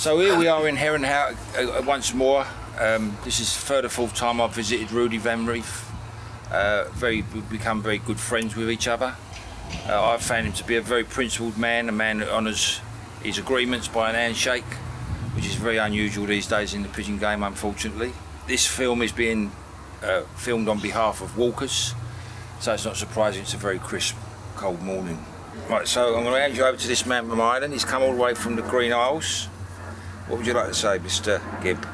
So here we are in Herrenhout once more. This is the third or fourth time I've visited Rudi Van Reeth. We've become very good friends with each other. I've found him to be a very principled man, a man that honours his agreements by an handshake, which is very unusual these days in the pigeon game, unfortunately. This film is being filmed on behalf of walkers, so it's not surprising it's a very crisp, cold morning. Right, so I'm going to hand you over to this man from Ireland. He's come all the way from the Green Isles. What would you like to say, Mr. Gibb,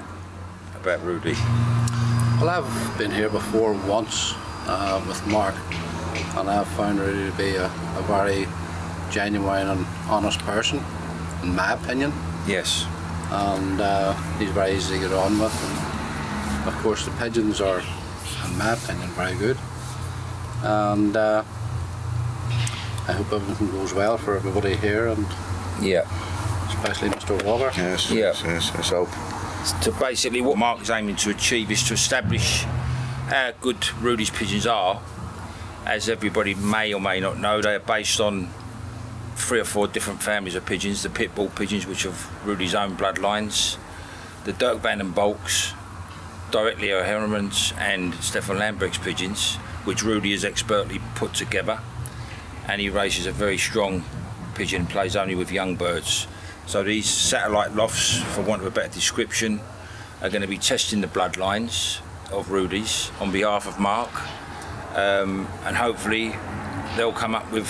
about Rudi? Well, I've been here before once with Mark, and I've found Rudi to be a very genuine and honest person, in my opinion. Yes. And he's very easy to get on with. And of course, the pigeons are, in my opinion, very good. And I hope everything goes well for everybody here, and especially Mr. Walker. Yes, yes, let's hope. So basically what Mark is aiming to achieve is to establish how good Rudi's pigeons are. As everybody may or may not know, they are based on 3 or 4 different families of pigeons. The pit bull pigeons, which are Rudi's own bloodlines, the Dirk van den Bolks, directly Heremans, and Stefan Lambrecht's pigeons, which Rudi has expertly put together. And he raises a very strong pigeon, plays only with young birds. So these satellite lofts, for want of a better description, are going to be testing the bloodlines of Rudi's on behalf of Mark, and hopefully they'll come up with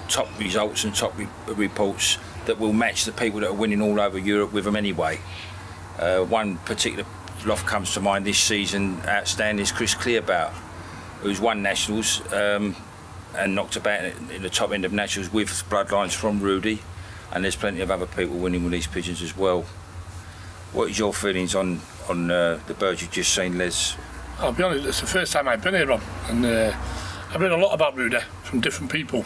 top results and top reports that will match the people that are winning all over Europe with them anyway. One particular loft comes to mind this season, outstanding, is Chris Clearbout, who's won nationals and knocked about in the top end of nationals with bloodlines from Rudi, and there's plenty of other people winning with these pigeons as well. What is your feelings on the birds you've just seen, Les? I'll be honest, it's the first time I've been here, Rob, and I've read a lot about Rudi from different people.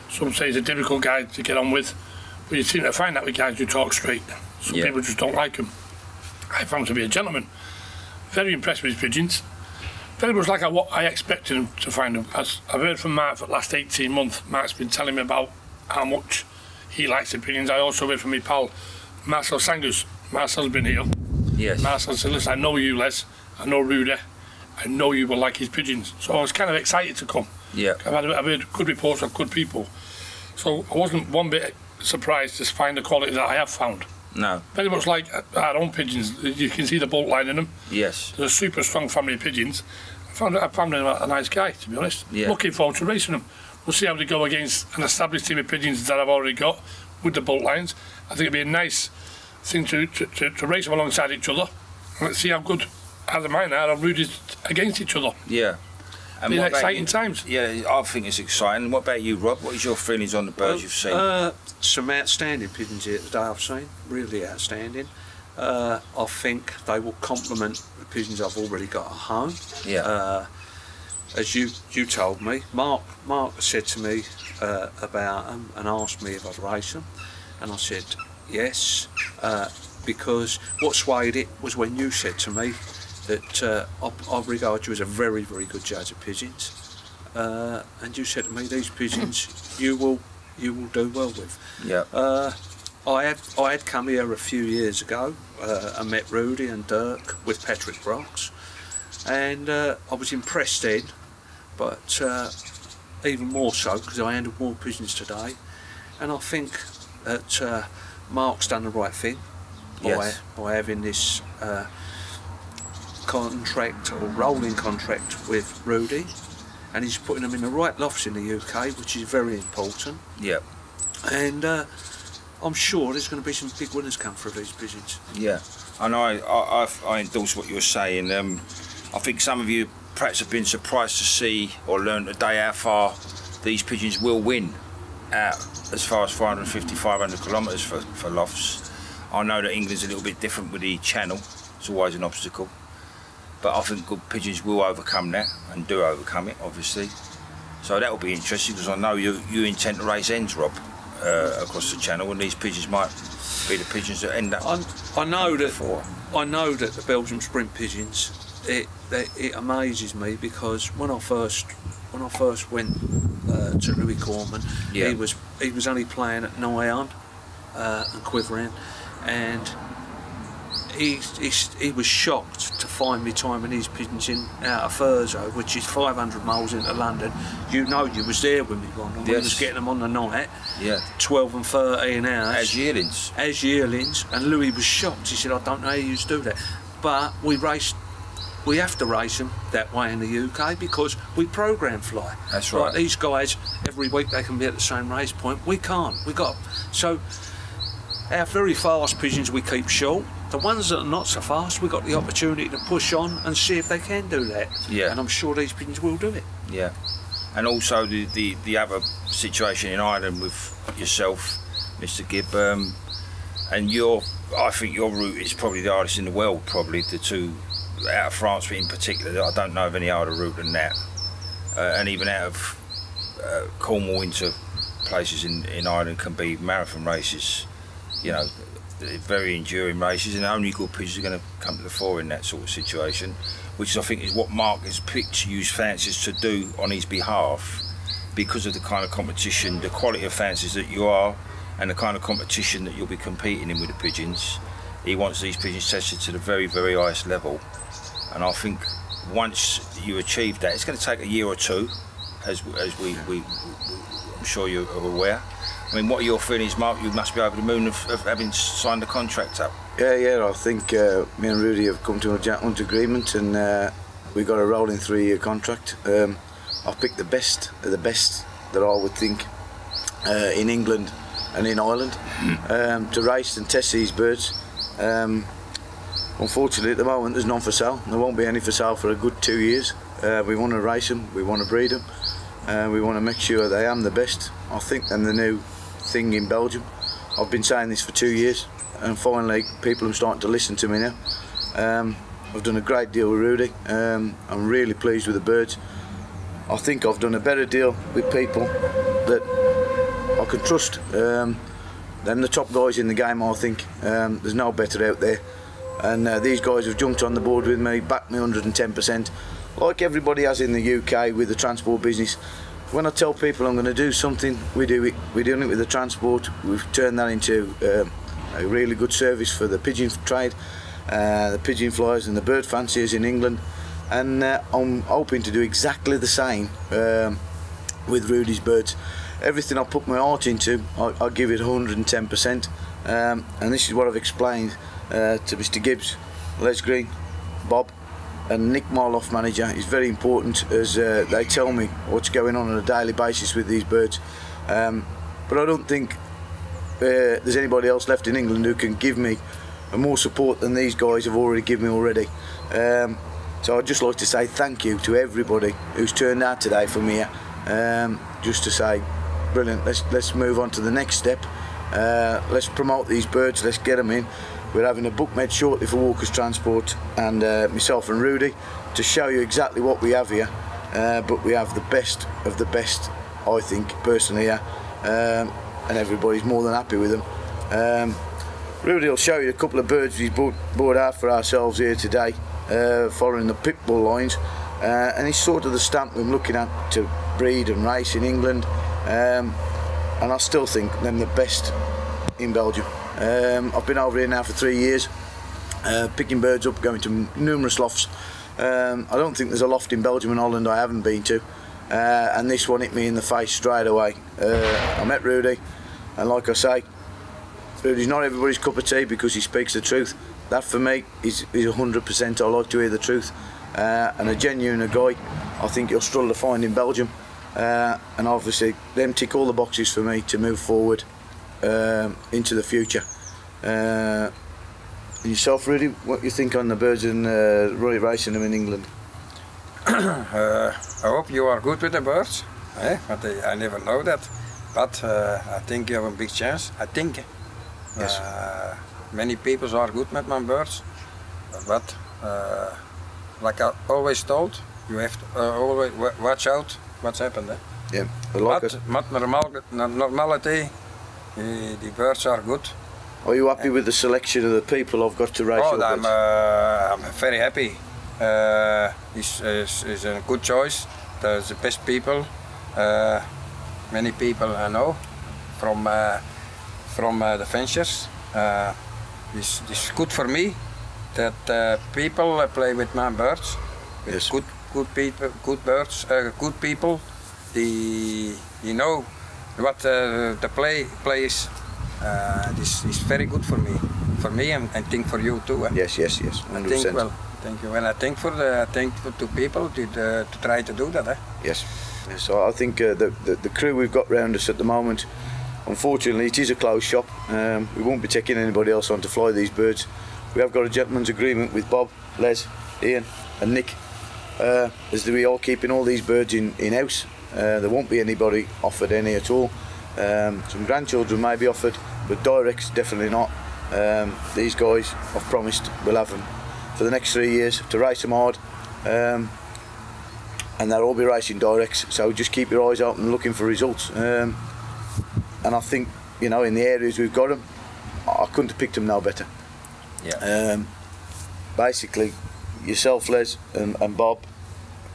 Some say he's a difficult guy to get on with, but you seem to find that with guys who talk straight. Some people just don't like him. I found him to be a gentleman. Very impressed with his pigeons. Very much like what I expected him to find them. As I've heard from Mark for the last 18 months, Mark's been telling me about how much he likes the pigeons. I also heard from my pal Marcel Sangus. Marcel's been here. Yes. Marcel said, listen, I know you, Les. I know Rudi. I know you will like his pigeons. So I was kind of excited to come. Yeah. I've heard good reports of good people. So I wasn't one bit surprised to find the quality that I have found. No. Very much like our own pigeons. You can see the bolt line in them. Yes. There's a super strong family of pigeons. I found him a nice guy, to be honest. Yeah. Looking forward to racing them. We'll see how they go against an established team of pigeons that I've already got with the bolt lines. I think it'd be a nice thing to race them alongside each other. And let's see how good either mine are and Rudi's against each other. Yeah. And what exciting times. Yeah, I think it's exciting. What about you, Rob? What is your feelings on the birds you've seen? Some outstanding pigeons here today I've seen, really outstanding. I think they will complement the pigeons I've already got at home. Yeah. As you told me, Mark said to me about them and asked me if I'd race them, and I said yes, because what swayed it was when you said to me that I regard you as a very, very good judge of pigeons, and you said to me these pigeons you will do well with. Yeah. I had come here a few years ago and met Rudi and Dirk with Patrick Brox, and I was impressed then, but even more so because I handled more pigeons today, and I think that Mark's done the right thing by having this contract or rolling contract with Rudi, and he's putting them in the right lofts in the UK, which is very important. Yeah. And I'm sure there's going to be some big winners come through these pigeons. Yeah, and I endorse what you're saying. I think some of you perhaps have been surprised to see or learn today how far these pigeons will win out, as far as 450, 500 kilometres for lofts. I know that England's a little bit different with the channel. It's always an obstacle. But I think good pigeons will overcome that, and do overcome it, obviously. So that will be interesting, because I know you intend to race ends, Rob, across the channel, and these pigeons might be the pigeons that end up. I know that the Belgian sprint pigeons. It amazes me, because when I first went to Louis Corman, he was only playing at 9 and quivering, and he was shocked to find me timing his pigeons in out of Thurso, which is 500 miles into London. You know, you was there with me, Ron, and we was getting them on the night. Yeah. 12 and 13 hours. As yearlings. As yearlings, and Louis was shocked. He said, I don't know how you do that. But we have to race them that way in the UK because we program fly. That's right. Like these guys, every week they can be at the same race point. We can't. So our very fast pigeons we keep short. The ones that are not so fast, we've got the opportunity to push on and see if they can do that. Yeah. And I'm sure these pigeons will do it. Yeah. And also the other situation in Ireland with yourself, Mr. Gibb, and I think your route is probably the hardest in the world, probably the two out of France, but in particular, I don't know of any harder route than that. And even out of Cornwall into places in Ireland can be marathon races, you know, very enduring races, and only good pigeons are going to come to the fore in that sort of situation, which I think is what Mark has picked to use fancies to do on his behalf, because of the kind of competition, the quality of fancies that you are, and the kind of competition that you'll be competing in with the pigeons. He wants these pigeons tested to the very, very highest level, and I think once you achieve that, it's going to take a year or two, as I'm sure you're aware. I mean, what are your feelings, Mark? You must be over the moon of having signed the contract up. Yeah, I think me and Rudy have come to a gentleman's agreement, and we got a rolling 3-year contract. I've picked the best of the best that I would think in England and in Ireland to race and test these birds. Unfortunately, at the moment, there's none for sale. There won't be any for sale for a good 2 years. We want to race them, we want to breed them, we want to make sure they am the best. I think they're the new thing in Belgium. I've been saying this for 2 years, and finally people are starting to listen to me now. I've done a great deal with Rudy. I'm really pleased with the birds. I think I've done a better deal with people that I can trust than the top guys in the game. I think there's no better out there, and these guys have jumped on the board with me, backed me 110%, like everybody has in the UK with the transport business. When I tell people I'm going to do something, we do it. We're doing it with the transport. We've turned that into a really good service for the pigeon trade, the pigeon flyers and the bird fanciers in England, and I'm hoping to do exactly the same with Rudy's birds. Everything I put my heart into, I give it 110%, and this is what I've explained to Mr. Gibbs, Les Green, Bob, and Nick, my loft manager. Is very important, as they tell me what's going on a daily basis with these birds. But I don't think there's anybody else left in England who can give me more support than these guys have already given me already. So I'd just like to say thank you to everybody who's turned out today from here. Just to say, brilliant. Let's move on to the next step. Let's promote these birds. Let's get them in. We're having a book made shortly for Walker's Transport and myself and Rudy to show you exactly what we have here. But we have the best of the best, I think, personally here, and everybody's more than happy with them. Rudy will show you a couple of birds he's brought out for ourselves here today, following the pit bull lines, and he's sort of the stamp I'm looking at to breed and race in England, and I still think them the best in Belgium. I've been over here now for 3 years, picking birds up, going to numerous lofts. I don't think there's a loft in Belgium and Holland I haven't been to, and this one hit me in the face straight away. I met Rudy, and like I say, Rudy's not everybody's cup of tea because he speaks the truth. That for me is 100%. I like to hear the truth, and a genuine guy I think you'll struggle to find in Belgium, and obviously them tick all the boxes for me to move forward into the future. Yourself, Rudy, what do you think on the birds and racing them in England? I hope you are good with the birds, but I never know that. But I think you have a big chance. I think Yes. many people are good with my birds, but like I always told, you have to always watch out what's happened. Yeah, like But normality, the birds are good. Are you happy with the selection of the people I've got to race your birds? I'm very happy. It's a good choice. There's the best people. Many people I know from the ventures. It's good for me that people play with my birds. With Yes. good people, good birds, good people. You know what the play is. This is very good for me, and think for you too. Yes, 100%. Well, thank you. And I think for two people to try to do that. Yes. So I think the crew we've got round us at the moment, unfortunately, it is a closed shop. We won't be taking anybody else on to fly these birds. We have got a gentleman's agreement with Bob, Les, Ian, and Nick, as we are keeping all these birds in house. There won't be anybody offered any at all. Some grandchildren may be offered, but directs definitely not. These guys, I've promised, we'll have them for the next 3 years to race them hard, and they'll all be racing directs. So just keep your eyes open, looking for results. And I think, you know, in the areas we've got them, I couldn't have picked them no better. Yeah. Basically, yourself, Les, and Bob.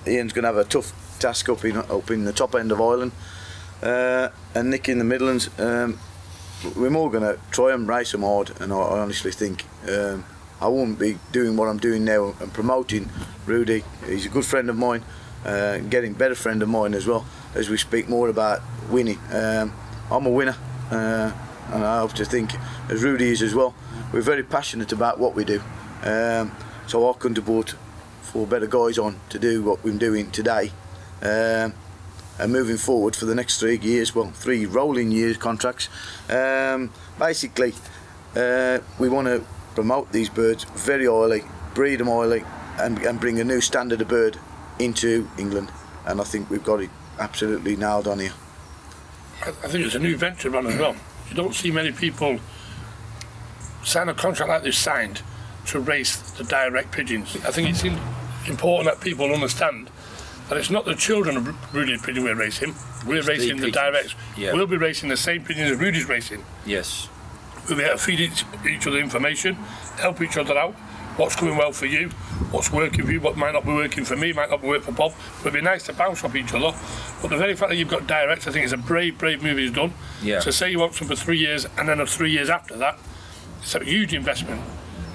Ian's going to have a tough task up in the top end of Ireland, and Nick in the Midlands. We're more going to try and race them hard, and I honestly think I wouldn't be doing what I'm doing now and promoting Rudi. He's a good friend of mine, getting better friend of mine as well, as we speak more about winning. I'm a winner, and I hope to think as Rudi is as well. We're very passionate about what we do, so I couldn't have brought 4 better guys on to do what we're doing today, and moving forward for the next 3 years, well, 3 rolling years contracts. Basically, we want to promote these birds very highly, breed them highly, and bring a new standard of bird into England, and I think we've got it absolutely nailed on here. I think it's a new venture run as well. You don't see many people sign a contract like this signed to race the direct pigeons. I think it's important that people understand that it's not the children of Rudi's pigeon we're racing. We're racing the directs. Yeah. We'll be racing the same pigeons as Rudi's racing. Yes. We'll be able to feed each other information, help each other out. What's going well for you, what's working for you, what might not be working for me, might not be working for Bob. It'd be nice to bounce off each other. But the very fact that you've got directs, I think it's a brave move he's done. Yeah. So say you want some for 3 years, and then 3 years after that, it's a huge investment.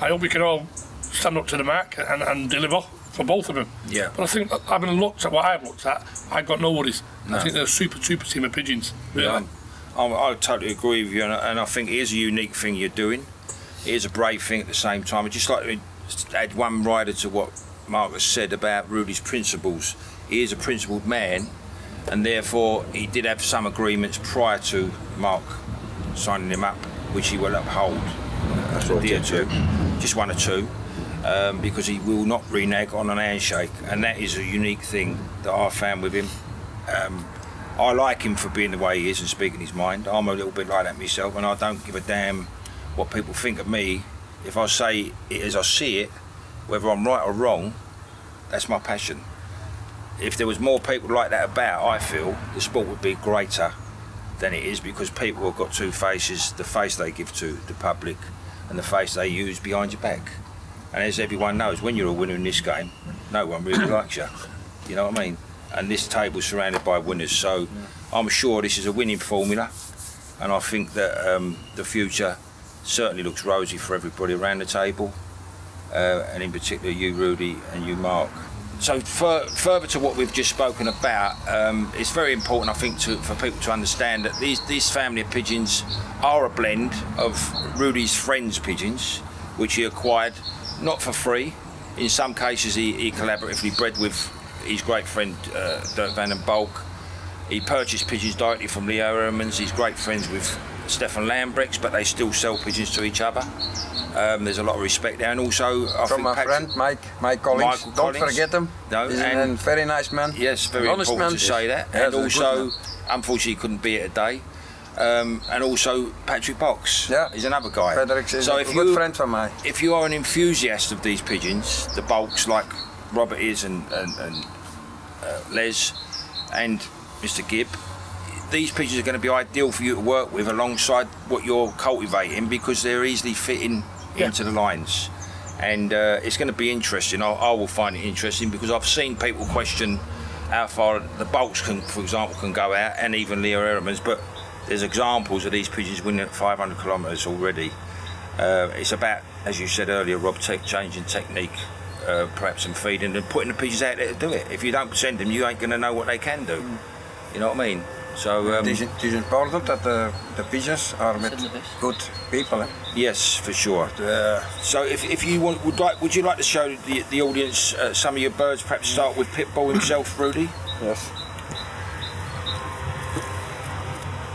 I hope we can all stand up to the mark and deliver for both of them. Yeah. But I think, having looked at what I've looked at, I've got no worries. No. I think they're a super team of pigeons. Really. Yeah, I totally agree with you, and I think it is a unique thing you're doing. It is a brave thing at the same time. I'd just like to add one rider to what Marcus said about Rudi's principles. He is a principled man, and therefore he did have some agreements prior to Mark signing him up, which he will uphold. Adhere to, just 1 or 2, because he will not renege on an handshake, and that is a unique thing that I found with him. I like him for being the way he is and speaking his mind. I'm a little bit like that myself, and I don't give a damn what people think of me. If I say it as I see it, whether I'm right or wrong, that's my passion. If there was more people like that about, I feel the sport would be greater than it is, because people have got 2 faces: the face they give to the public and the face they use behind your back. And as everyone knows, when you're a winner in this game, no one really likes you. You know what I mean? And this table's surrounded by winners, so I'm sure this is a winning formula, and I think that the future certainly looks rosy for everybody around the table, and in particular you, Rudi, and you, Mark. So further to what we've just spoken about, it's very important, I think, for people to understand that these family of pigeons are a blend of Rudi's friends' pigeons, which he acquired not for free. In some cases he collaboratively bred with his great friend Dirk van den Balk. He purchased pigeons directly from Leo Ermans. He's great friends with Stefan Lambrechts, but they still sell pigeons to each other. There's a lot of respect there, and also I from my friend Mike Collins. Don't forget him. No, he's a very nice man. Yes, very honest important man. to say that. Yes, and also, unfortunately, he couldn't be here today. And also Patrick Box. Yeah, he's another guy. Fredericks is so a good friend of mine. If you are an enthusiast of these pigeons, the Balks like Robert is and Les and Mr. Gibb, these pigeons are going to be ideal for you to work with alongside what you're cultivating, because they're easily fitting into the lines, and it's going to be interesting. I will find it interesting, because I've seen people question how far the Balks can, for example, can go out, and even Leo Ermans, but there's examples of these pigeons winning at 500 kilometres already. It's about, as you said earlier, Rob, changing technique, perhaps, and feeding and putting the pigeons out there to do it. If you don't send them, you ain't going to know what they can do. You know what I mean? So it is important that the pigeons are with good people. Yes, for sure. So if you would you like to show the audience some of your birds? Perhaps start with Pitbull himself, Rudi. Yes.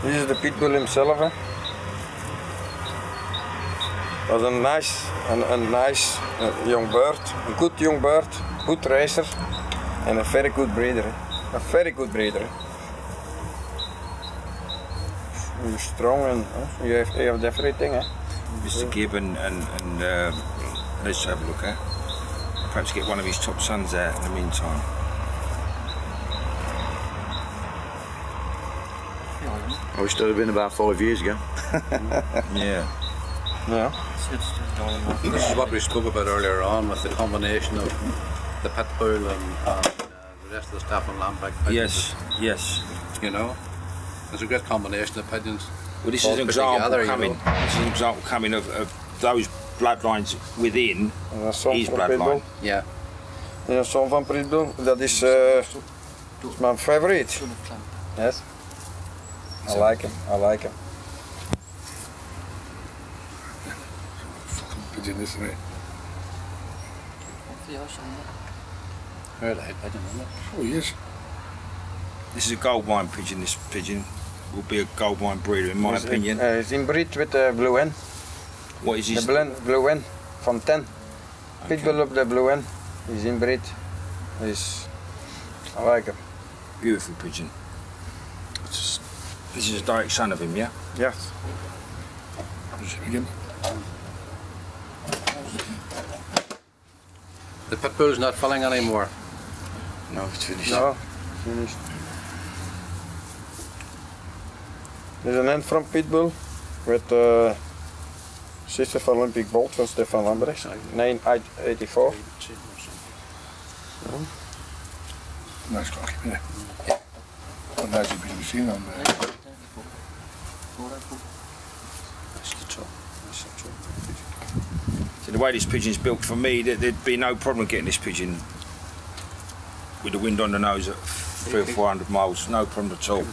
This is the Pitbull himself. Was a nice young bird, a good young bird, good racer, and a very good breeder. A very good breeder. You're strong and you have everything. Mr. Gibb and let's have a look at. Perhaps get one of his top sons out in the meantime. I wish that had been about 5 years ago. Yeah. Yeah. This is what we spoke about earlier on with the combination of the Pitbull and the rest of the staff on Lambic pigeons. Yes. You know, it's a great combination of pigeons. Well, this is an example coming. This is an example coming of those bloodlines within his bloodline. Yeah. Ja, zoon van Pitbull, dat is my favorite. Yes. I like him. Pigeon, isn't it? Heard that pigeon, isn't it? Oh, yes. This is a gold mine pigeon. This pigeon will be a gold mine breeder, in my opinion. It's inbreed with the blue hen. What is his? The blue hen from 10. Pitbull up the blue hen. He's inbreed. I like him. Beautiful pigeon. This is a direct son of him, yeah? Yes. Again. The Pitbull's not filling anymore. No, it's finished. No, finished. There's an hen from Pitbull with sister van Olympic Bolt van Stefan Lambrecht, 984. Nice cocky, isn't it? What nice you been seen on there. So the way this pigeon's built, for me, there'd be no problem getting this pigeon with the wind on the nose at 300 or 400 miles, no problem at all.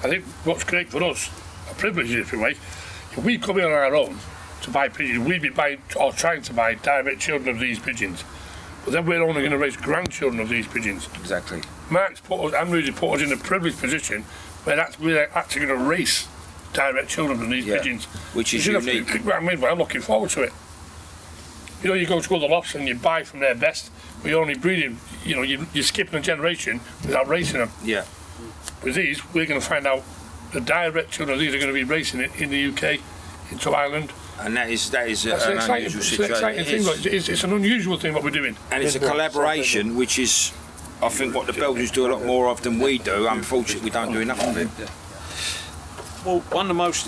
I think what's great for us, a privilege if you like, if we come in on our own to buy pigeons, we'd be buying or trying to buy direct children of these pigeons. But then we're only going to raise grandchildren of these pigeons. Exactly. Mark's put us and Rudi put us in a privileged position where we're actually going to race direct children from these pigeons. Which is unique. I mean, I'm looking forward to it. You know, you go to other lofts and you buy from their best, but you're only breeding, you know, you're skipping a generation without racing them. Yeah. With these, we're going to find out the direct children of these are going to be racing it in the UK, into Ireland. And that is an unusual situation. It's an exciting thing, it's an unusual thing what we're doing. And it's a collaboration, which is, I think, what the Belgians do a lot more of than we do. Unfortunately, we don't do enough of it. Well, one of the most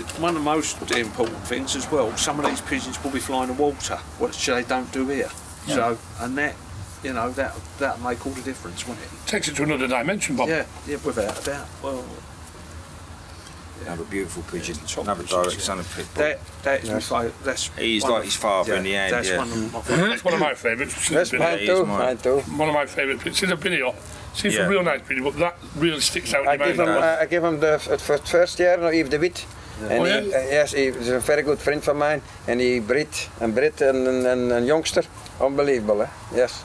important things as well, some of these pigeons will be flying the water, which they don't do here. Yeah. So, and that, you know, that'll make all the difference, won't it? Takes it to another dimension, Bob. Yeah, without a doubt. Well, Another beautiful pigeon, another direct son of Pitbull. That is my favourite. He's like his father in the end. That's one of my favourites. That's mine too. One of my favourite pigeons. Since I've been here, seems a real nice pigeon, but that really sticks out. I give him the first year, no, Yves de Wit. And yes, he's a very good friend of mine, and he bred and youngster, unbelievable, eh? Yes.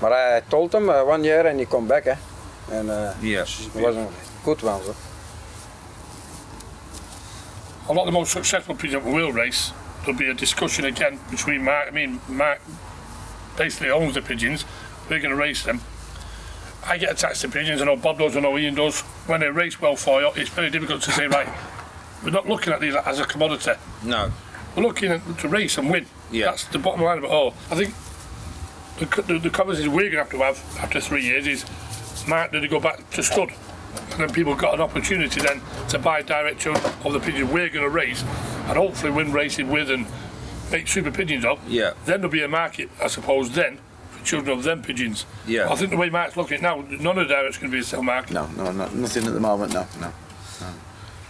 But I told him 1 year and he come back, eh? And it was a good one. So. A lot of the most successful pigeons we will race, there'll be a discussion again between Mark. I mean, Mark basically owns the pigeons. We're going to race them. I get attached to pigeons. I know Bob does. I know Ian does. When they race well for you, it's very difficult to say, right, we're not looking at these as a commodity. No. We're looking at to race and win. Yeah. That's the bottom line of it all. I think the conversation we're going to have after 3 years is, Mark, did he go back to stud? And then people got an opportunity then to buy direct children of the pigeons we're going to raise and hopefully win racing with and make super pigeons of. Yeah. Then there'll be a market, I suppose, then for children of them pigeons. Yeah. I think the way Mark's looking at it now, none of the directs going to be a sell market. No, nothing at the moment, no.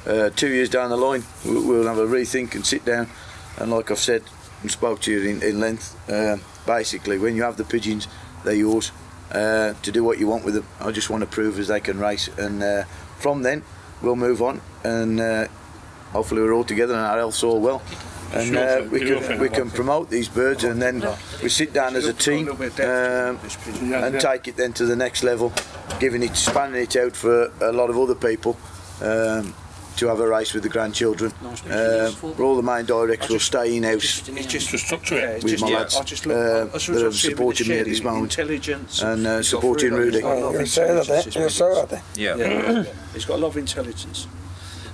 2 years down the line, we'll have a rethink and sit down. And like I've said and spoke to you in length, basically when you have the pigeons, they're yours to do what you want with them. I just want to prove as they can race, and from then we'll move on, and hopefully we're all together and our health's all well. And we can promote these birds, and then we sit down as a team and take it then to the next level, spanning it out for a lot of other people to have a race with the grandchildren. All the main directs will stay in house with my lads that have supported me at this moment, and supporting Rudi. He's got a lot of intelligence,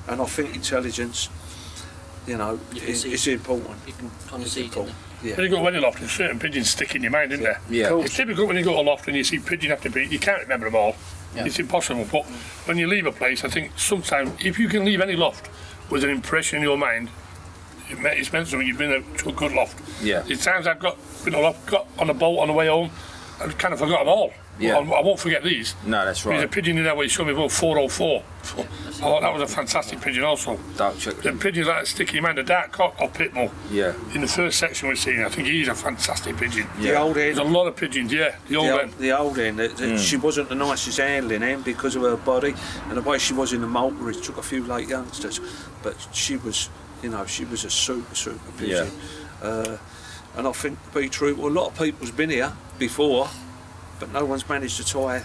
and I think intelligence, you know, it's important. You can kind of see it. Yeah. When you go to any loft, there's certain pigeons stick in your mind, isn't there? Yeah. It's typical when you go to a loft and you see pigeon after pigeon, you can't remember them all. Yeah. It's impossible. But when you leave a place, I think sometimes if you can leave any loft with an impression in your mind, it's meant something. You've been to a good loft. Yeah. There's times I've got on a boat on the way home, I've kind of forgot them all. Yeah. I won't forget these. No, that's right. There's a pigeon in there where you showed me about 404. Oh, that was a fantastic pigeon also. The pigeons like that stick in your mind, the dark cock or pitmull. Yeah. In the first section we've seen, I think he's a fantastic pigeon. Yeah. The old hen. There's a lot of pigeons, yeah. The old hen. She wasn't the nicest handling hen because of her body and the way she was in the motor. It took a few late youngsters, but she was, you know, she was a super pigeon. Yeah. And I think to be true, well, a lot of people's been here before, but no one's managed to tie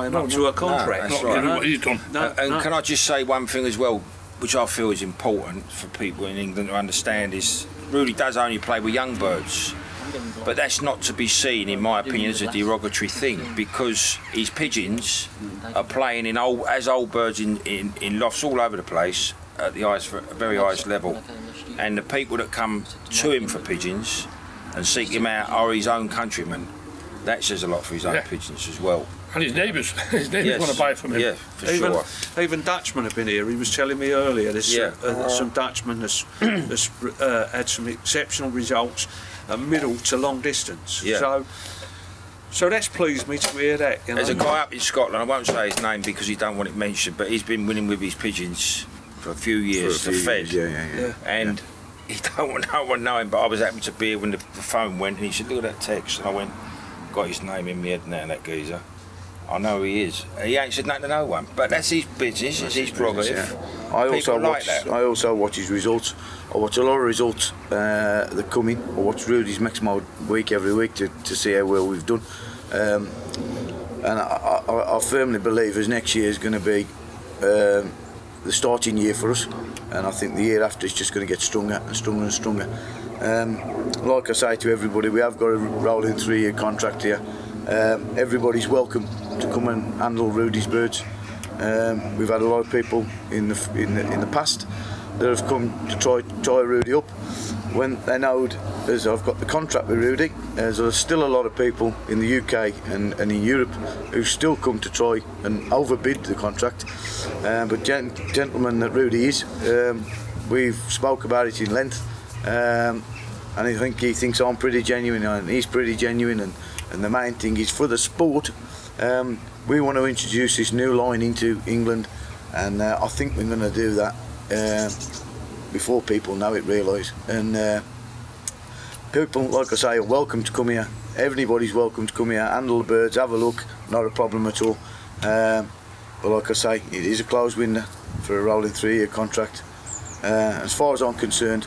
him up to a contract. That's right. What he's done. Can I just say one thing as well, which I feel is important for people in England to understand, is Rudi does only play with young birds, but that's not to be seen, in my opinion, as a derogatory thing, because his pigeons are playing as old birds in lofts all over the place at the very highest level, and the people that come to him for pigeons and seek him out are his own countrymen. That says a lot for his own pigeons as well. And his neighbours. His neighbours want to buy from him. Yeah, for sure. Even Dutchmen have been here. He was telling me earlier there's some Dutchmen that's had some exceptional results at middle to long distance. Yeah. So that's pleased me to hear that. You know? There's a guy up in Scotland, I won't say his name because he don't want it mentioned, but he's been winning with his pigeons for a few years to fed. And he don't want no one knowing, but I was happy to be here when the phone went, and he said, look at that text, and I went, got his name in my head now, that geezer. I know he is. He ain't said nothing to no one, but that's his business, it's his prerogative. I also watch his results. I watch a lot of results that come in. I watch Rudi's Maximo week every week to see how well we've done. And I firmly believe as next year is going to be the starting year for us, and I think the year after is just going to get stronger and stronger and stronger. Like I say to everybody, we have got a rolling 3-year contract here. Everybody's welcome to come and handle Rudi's birds. We've had a lot of people in the past that have come to try Rudi up. When they know as I've got the contract with Rudi, there's still a lot of people in the UK and in Europe who still come to try and overbid the contract. But gentleman that Rudi is, we've spoke about it in length, and I think he thinks I'm pretty genuine and he's pretty genuine, and the main thing is for the sport, we want to introduce this new line into England, and I think we're going to do that before people know it, realise. And people, like I say, are welcome to come here. Everybody's welcome to come here, handle the birds, have a look, not a problem at all. But like I say, it is a closed window for a rolling 3-year contract. As far as I'm concerned,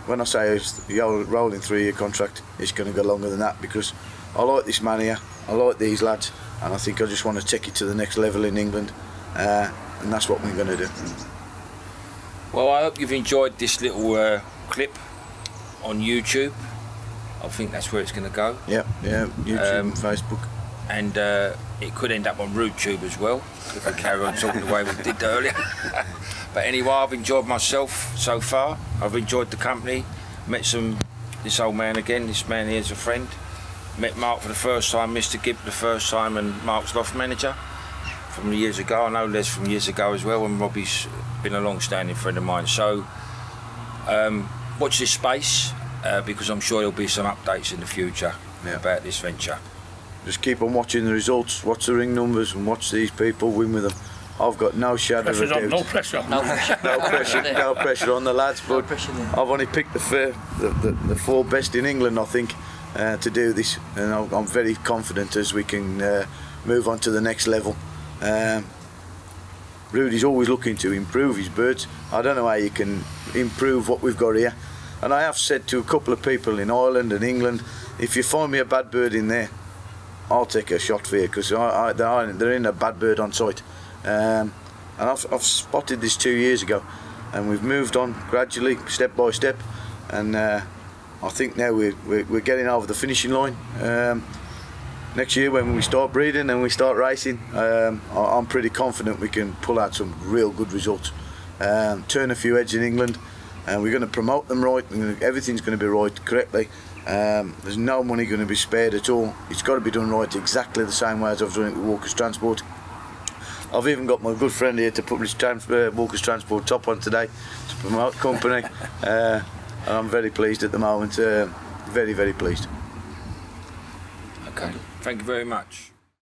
when I say it's the rolling 3-year contract, it's going to go longer than that, because I like this man here, I like these lads, and I think I just want to take it to the next level in England, and that's what we're going to do. Well, I hope you've enjoyed this little clip on YouTube. I think that's where it's going to go. Yeah, YouTube and Facebook. And it could end up on RootTube as well, if we carry on talking the way we did earlier. But anyway, I've enjoyed myself so far. I've enjoyed the company. Met this old man again. This man here is a friend. Met Mark for the first time, Mr. Gibb the first time, and Mark's loft manager from years ago. I know Les from years ago as well, and Robbie's been a long-standing friend of mine. So watch this space, because I'm sure there'll be some updates in the future about this venture. Just keep on watching the results, watch the ring numbers, and watch these people win with them. I've got no shadow of a doubt. No pressure. No pressure on the lads, but I've only picked the 4 best in England, I think, to do this, and I'm very confident as we can move on to the next level. Rudi's always looking to improve his birds. I don't know how you can improve what we've got here, and I have said to a couple of people in Ireland and England, if you find me a bad bird in there, I'll take a shot for you, because there ain't a bad bird on site. And I've spotted this 2 years ago, and we've moved on gradually, step by step, and I think now we're getting over the finishing line. Next year when we start breeding and we start racing, I'm pretty confident we can pull out some real good results. Turn a few heads in England, and we're going to promote them right. Everything's going to be right correctly. There's no money going to be spared at all. It's got to be done right, exactly the same way as I've done it with Walker's Transport. I've even got my good friend here to put his Walker's Transport top on today to promote the company. And I'm very pleased at the moment, very, very pleased. Okay, thank you very much.